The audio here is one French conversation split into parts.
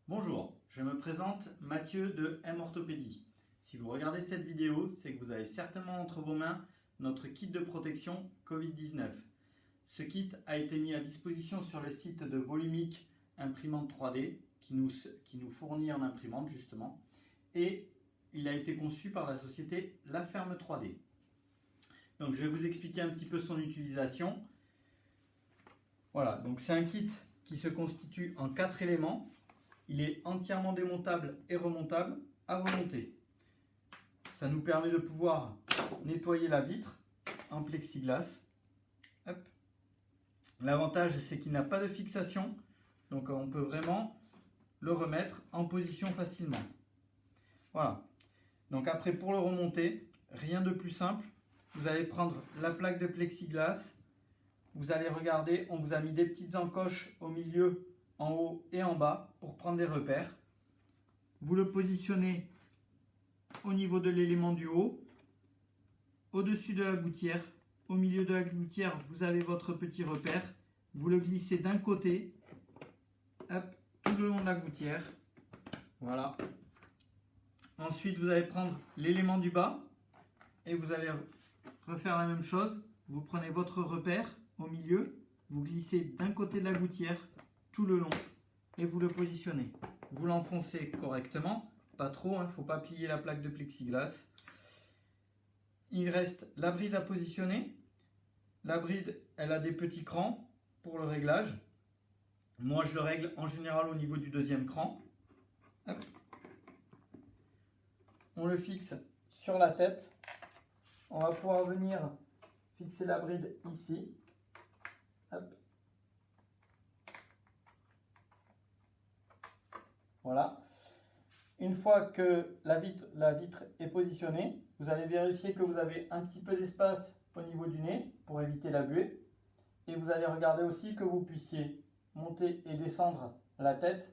Bonjour, je me présente Mathieu de M Orthopédie. Si vous regardez cette vidéo, c'est que vous avez certainement entre vos mains notre kit de protection Covid-19. Ce kit a été mis à disposition sur le site de Volumic Imprimante 3D qui nous fournit en imprimante justement, et il a été conçu par la société La Ferme 3D. Donc je vais vous expliquer un petit peu son utilisation. Voilà, donc c'est un kit qui se constitue en 4 éléments. Il est entièrement démontable et remontable à volonté. Ça nous permet de pouvoir nettoyer la vitre en plexiglas. L'avantage, c'est qu'il n'a pas de fixation, donc on peut vraiment le remettre en position facilement. Voilà. Donc après, pour le remonter, rien de plus simple. Vous allez prendre la plaque de plexiglas. Vous allez regarder, on vous a mis des petites encoches au milieu, en haut et en bas pour prendre des repères. Vous le positionnez au niveau de l'élément du haut, au-dessus de la gouttière. Au milieu de la gouttière, vous avez votre petit repère. Vous le glissez d'un côté, hop, tout le long de la gouttière. Voilà. Ensuite, vous allez prendre l'élément du bas et vous allez refaire la même chose. Vous prenez votre repère au milieu, vous glissez d'un côté de la gouttière tout le long et vous le positionnez. Vous l'enfoncez correctement, pas trop, il ne faut pas plier la plaque de plexiglas. Il reste la bride à positionner. La bride, elle a des petits crans pour le réglage. Moi, je le règle en général au niveau du deuxième cran. Hop. On le fixe sur la tête. On va pouvoir venir fixer la bride ici. Hop. Voilà. Une fois que la vitre est positionnée, vous allez vérifier que vous avez un petit peu d'espace au niveau du nez pour éviter la buée. Et vous allez regarder aussi que vous puissiez monter et descendre la tête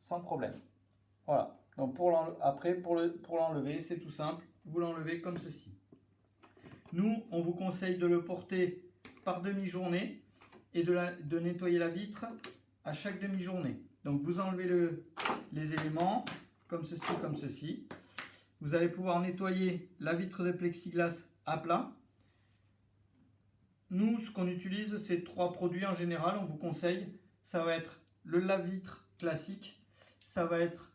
sans problème. Voilà. Donc pour l'enlever, c'est tout simple. Vous l'enlevez comme ceci. Nous, on vous conseille de le porter par demi-journée et de nettoyer la vitre à chaque demi-journée. Donc vous enlevez les éléments comme ceci. Vous allez pouvoir nettoyer la vitre de plexiglas à plat. Nous, ce qu'on utilise, c'est 3 produits en général. On vous conseille, ça va être le lave-vitre classique, ça va être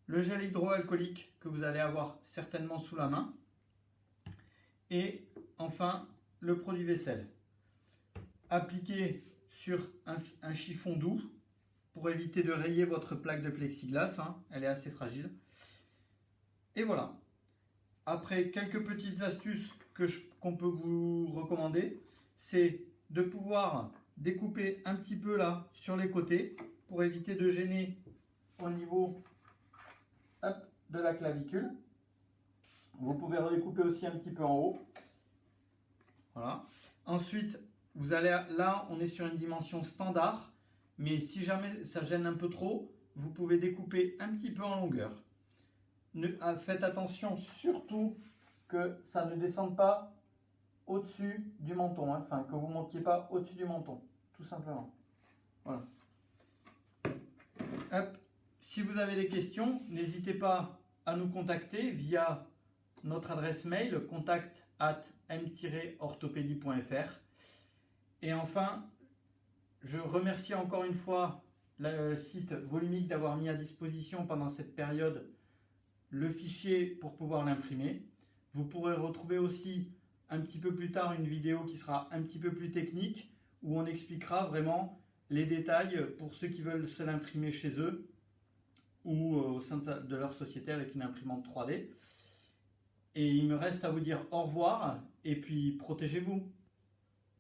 le gel hydroalcoolique que vous allez avoir certainement sous la main, et enfin le produit vaisselle. Appliqué sur un chiffon doux pour éviter de rayer votre plaque de plexiglas, elle est assez fragile. Et voilà. Après, quelques petites astuces qu'on peut vous recommander, c'est de pouvoir découper un petit peu là sur les côtés pour éviter de gêner au niveau de la clavicule. Vous pouvez redécouper aussi un petit peu en haut. Voilà. Ensuite, vous allez là, on est sur une dimension standard, mais si jamais ça gêne un peu trop, vous pouvez découper un petit peu en longueur. Faites attention surtout que ça ne descende pas au-dessus du menton, enfin que vous ne montiez pas au-dessus du menton, tout simplement. Voilà. Hop. Si vous avez des questions, n'hésitez pas à nous contacter via notre adresse mail contact@m-orthopédie.fr. Et enfin, je remercie encore une fois le site Volumic d'avoir mis à disposition pendant cette période le fichier pour pouvoir l'imprimer. Vous pourrez retrouver aussi un petit peu plus tard une vidéo qui sera un petit peu plus technique où on expliquera vraiment les détails pour ceux qui veulent se l'imprimer chez eux ou au sein de leur société avec une imprimante 3D. Et il me reste à vous dire au revoir et puis protégez-vous.